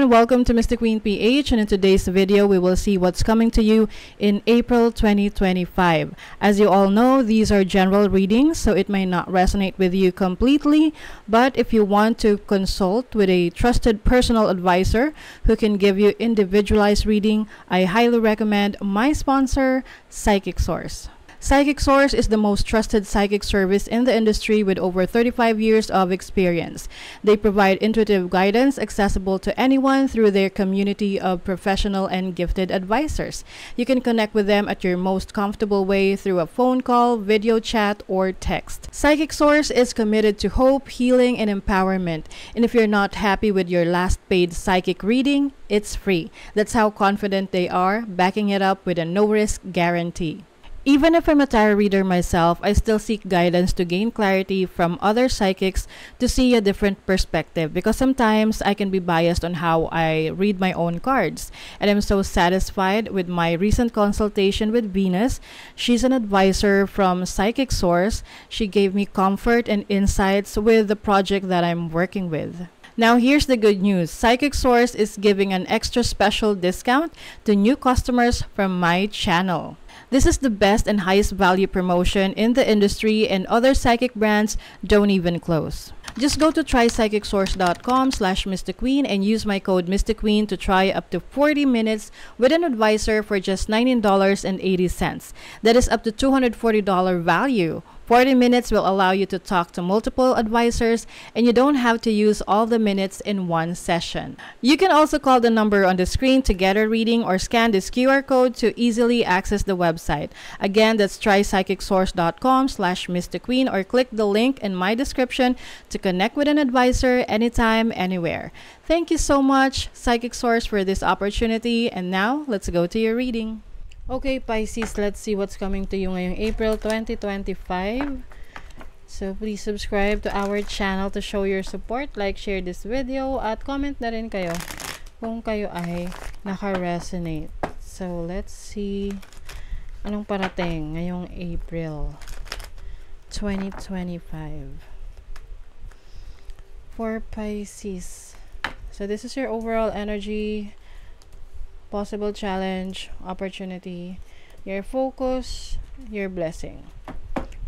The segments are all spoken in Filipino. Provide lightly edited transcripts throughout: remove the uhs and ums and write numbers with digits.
everyone, welcome to Mr. Queen PH, and in today's video we will see what's coming to you in April 2025. As you all know, these are general readings, so it may not resonate with you completely, but if you want to consult with a trusted personal advisor who can give you individualized reading, I highly recommend my sponsor, Psychic Source. Psychic Source is the most trusted psychic service in the industry with over 35 years of experience. They provide intuitive guidance accessible to anyone through their community of professional and gifted advisors. You can connect with them at your most comfortable way through a phone call, video chat, or text. Psychic Source is committed to hope, healing, and empowerment. And if you're not happy with your last paid psychic reading, it's free. That's how confident they are, backing it up with a no-risk guarantee. Even if I'm a tarot reader myself, I still seek guidance to gain clarity from other psychics to see a different perspective, because sometimes I can be biased on how I read my own cards. And I'm so satisfied with my recent consultation with Venus. She's an advisor from Psychic Source. She gave me comfort and insights with the project that I'm working with. Now here's the good news. Psychic Source is giving an extra special discount to new customers from my channel. This is the best and highest value promotion in the industry, and other psychic brands don't even close. Just go to trypsychicsource.com/MrQueen and use my code MrQueen to try up to 40 minutes with an advisor for just $19.80. That is up to $240 value. 40 minutes will allow you to talk to multiple advisors, and you don't have to use all the minutes in one session. You can also call the number on the screen to get a reading, or scan this QR code to easily access the website. Again, that's trypsychicsource.com/MrQueen, or click the link in my description to connect with an advisor anytime, anywhere. Thank you so much, Psychic Source, for this opportunity. And now, let's go to your reading. Okay, Pisces, let's see what's coming to you ngayong April 2025. So, please subscribe to our channel to show your support. Like, share this video, at comment na rin kayo kung kayo ay naka-resonate. So, let's see anong parating ngayong April 2025. For Pisces. So, this is your overall energy, possible challenge, opportunity, your focus, your blessing.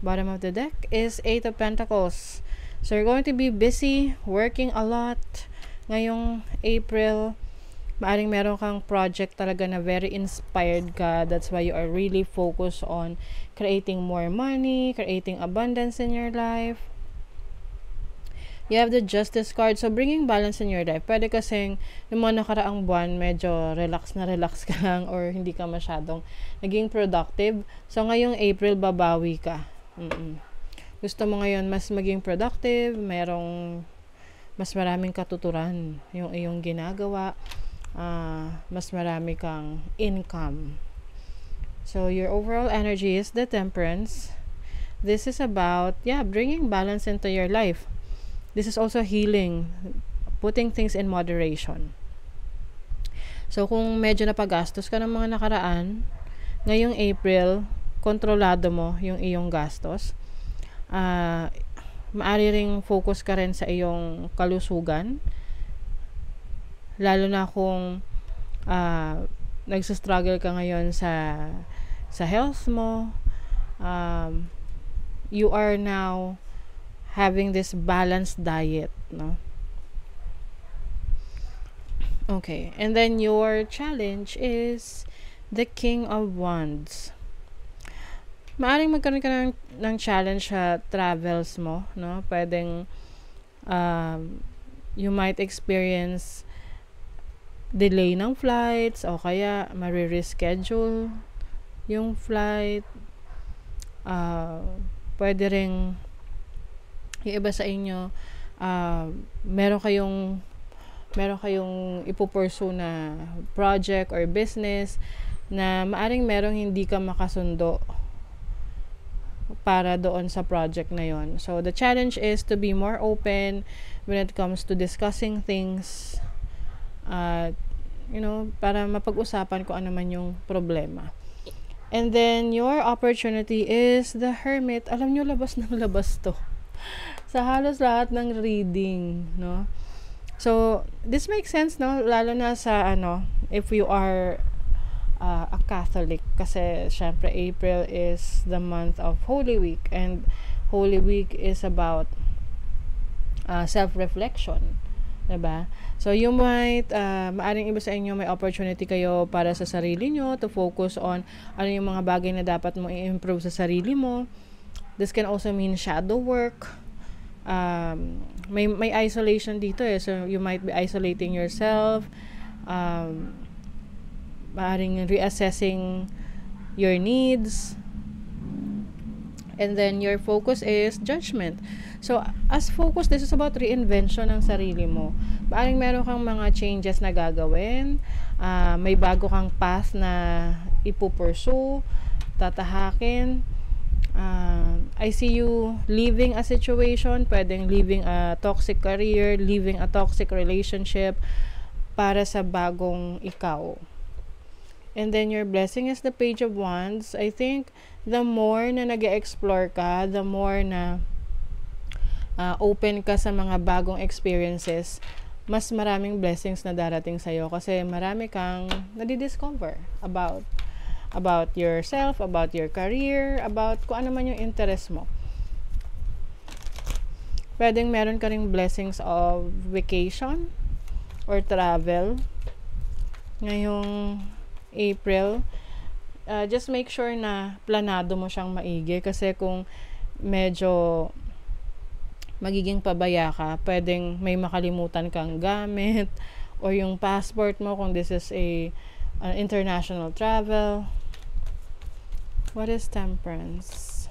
Bottom of the deck is 8 of Pentacles. So you're going to be busy, working a lot ngayong April. Maaring meron kang project talaga na very inspired ka. That's why you are really focused on creating more money, creating abundance in your life. You have the Justice card. So, bringing balance in your life. Pwede kasing yung mga nakaraang buwan, medyo relax ka lang, or hindi ka masyadong naging productive. So, ngayong April, babawi ka. Gusto mo ngayon mas maging productive, merong mas maraming katuturan yung iyong ginagawa, mas marami kang income. So, your overall energy is the Temperance. This is about, bringing balance into your life. This is also healing, putting things in moderation. So, kung medyo napagastos ka ng mga nakaraan, ngayong April, kontrolado mo yung iyong gastos. Maari ring focus ka rin sa iyong kalusugan. Lalo na kung nagsastruggle ka ngayon sa health mo. You are now having this balanced diet, no? Okay, and then your challenge is the King of Wands. Maaring magkaroon ka ng challenge sa travels mo, no? Pwedeng you might experience delay ng flights, o kaya ma-reschedule yung flight. Pwede ring yung iba sa inyo, meron kayong ipupursue na project or business na maaring merong hindi ka makasundo para doon sa project na yon. So, the challenge is to be more open when it comes to discussing things, para mapag-usapan kung ano man yung problema. And then, your opportunity is the Hermit. Alam nyo, labas ng labas to sa halos lahat ng reading, no? So, this makes sense, no? Lalo na sa, if you are a Catholic. Kasi, syempre, April is the month of Holy Week. And Holy Week is about self-reflection. Diba? So, you might, maaring iba sa inyo, may opportunity kayo para sa sarili nyo to focus on ano yung mga bagay na dapat mo i-improve sa sarili mo. This can also mean shadow work. May isolation dito so you might be isolating yourself, maaring reassessing your needs, and then your focus is judgment. So as focus, this is about reinvention ng sarili mo. Maaring meron kang mga changes na gagawin, may bago kang path na ipupursue, tatahakin. I see you leaving a situation, pwedeng leaving a toxic career, leaving a toxic relationship para sa bagong ikaw. And then your blessing is the Page of Wands. I think the more na nag-explore ka, the more na open ka sa mga bagong experiences, mas maraming blessings na darating sa'yo kasi marami kang nadidiscover about yourself, about your career, about kung ano man yung interest mo. Pwedeng meron ka ring blessings of vacation or travel ngayong April. Just make sure na planado mo siyang maigi kasi kung medyo magiging pabaya ka, pwedeng may makalimutan kang gamit or yung passport mo kung this is an international travel. What is Temperance?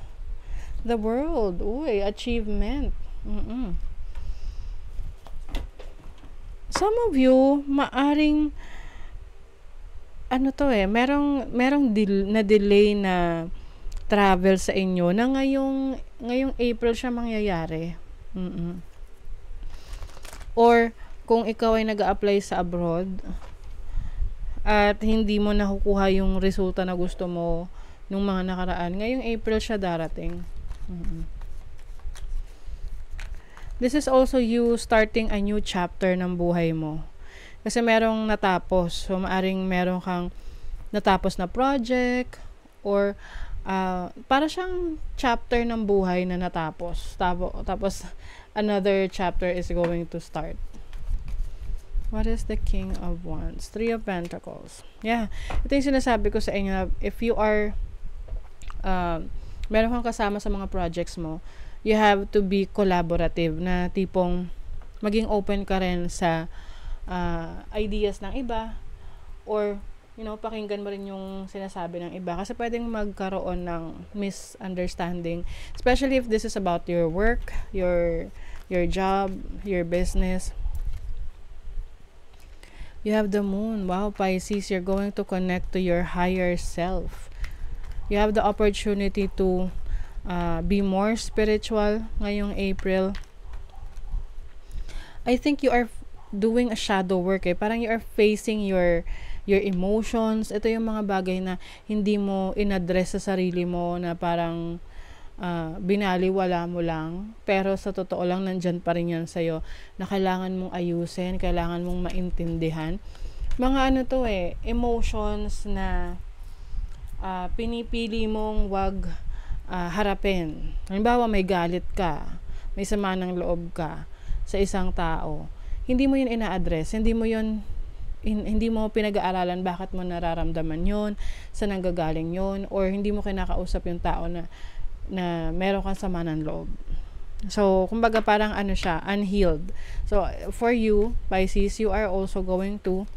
The World. Uy, achievement. Some of you, maaring merong na-delay na travel sa inyo na ngayong April siya mangyayari. Or kung ikaw ay nag-a-apply sa abroad at hindi mo nakukuha yung resulta na gusto mo nung mga nakaraan, ngayong April siya darating. This is also you starting a new chapter ng buhay mo. Kasi merong natapos. So, maaring meron kang natapos na project or para siyang chapter ng buhay na natapos. Tapos, another chapter is going to start. What is the King of Wands? Three of Pentacles. Yeah. Ito yung sinasabi ko sa inyo. If you are meron kang kasama sa mga projects mo, you have to be collaborative na tipong maging open ka rin sa ideas ng iba or pakinggan mo rin yung sinasabi ng iba kasi pwedeng magkaroon ng misunderstanding, especially if this is about your work, your job, your business. You have the Moon. Wow, Pisces, you're going to connect to your higher self. You have the opportunity to be more spiritual ngayong April. I think you are doing a shadow work parang you are facing your emotions. Ito yung mga bagay na hindi mo inaddress sa sarili mo na parang binaliwala mo lang, pero sa totoo lang nandyan pa rin yan sa'yo na kailangan mong ayusin, kailangan mong maintindihan. Mga emotions na pinipili mong wag harapin. Halimbawa, may galit ka, may sama ng loob ka sa isang tao. Hindi mo yun ina-address, hindi mo pinag-aaralan bakit mo nararamdaman yun, saan nanggagaling yun, or hindi mo kinakausap yung tao na meron kang sama ng loob. So, kumbaga parang siya, unhealed. So, for you, Pisces, you are also going to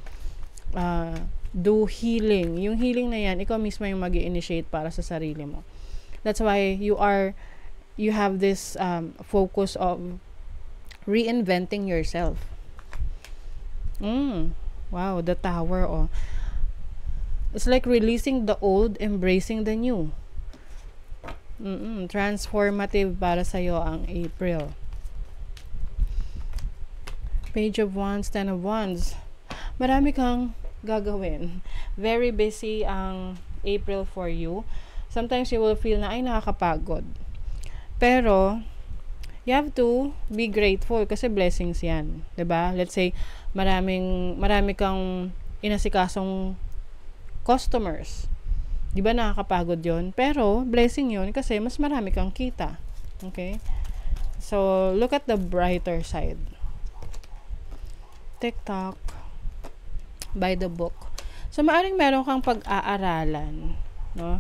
do healing. Yung healing na yan, ikaw mismo yung mag-i-initiate para sa sarili mo. That's why you have this focus of reinventing yourself. Wow, the Tower. It's like releasing the old, embracing the new. Transformative para sa'yo ang April. Page of Wands, Ten of Wands. Marami kang gagawin. Very busy ang April for you. Sometimes you will feel na nakakapagod. Pero, you have to be grateful kasi blessings yan. 'Di ba? Let's say, marami kang inasikasong customers. 'Di ba nakakapagod yon? Pero, blessing yon kasi mas marami kang kita. Okay? So, look at the brighter side. TikTok. By the book. So, maaring meron kang pag-aaralan, no?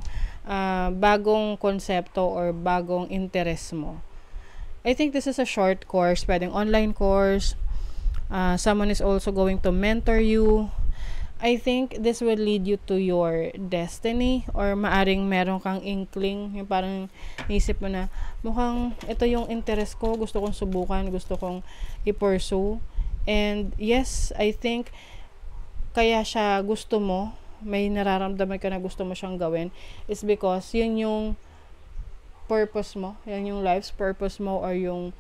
Bagong konsepto or bagong interest mo. I think this is a short course, pwedeng online course. Someone is also going to mentor you. I think this will lead you to your destiny, or maaring meron kang inkling, yung parang isip mo na, mukhang ito yung interest ko, gusto kong subukan, gusto kong i-pursue. And yes, I think kaya siya gusto mo, may nararamdaman ka na gusto mo siyang gawin, is because yun yung purpose mo, yan yung life's purpose mo, or yung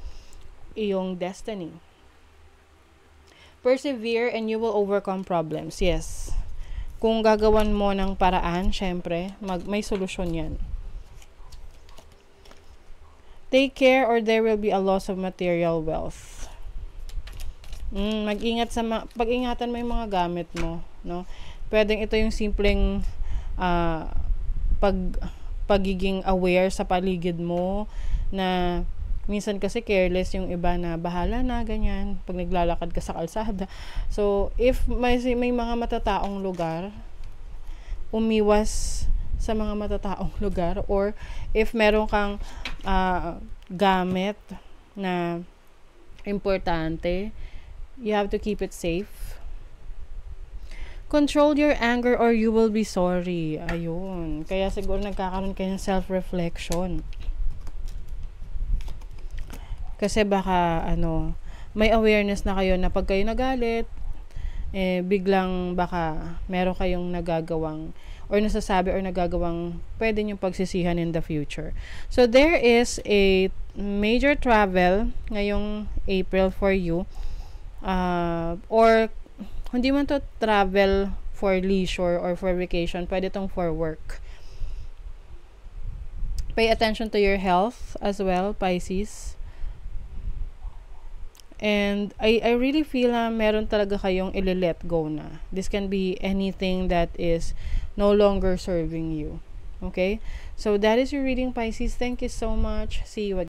iyong destiny. Persevere and you will overcome problems. Yes. Kung gagawan mo ng paraan, syempre, may solusyon yan. Take care or there will be a loss of material wealth. Mag-ingat pag-ingatan mo yung mga gamit mo, no? Pwedeng ito yung simpleng pagiging aware sa paligid mo, na minsan kasi careless yung iba na bahala na, ganyan, pag naglalakad ka sa kalsada. So, if may mga matataong lugar, umiwas sa mga matataong lugar, or if meron kang gamit na importante, you have to keep it safe. Control your anger or you will be sorry. Ayun. Kaya siguro nagkakaroon kayo ng self-reflection. Kasi baka, may awareness na kayo na pag kayo nagalit, biglang baka meron kayong nagagawang or nasasabi or nagagawang pwede nyo pagsisihan in the future. So, there is a major travel ngayong April for you. Or hindi man to travel for leisure or for vacation, pwede tong for work. Pay attention to your health as well, Pisces. And I really feel na meron talaga kayong i-let go na. This can be anything that is no longer serving you. Okay? So that is your reading, Pisces. Thank you so much. See you again.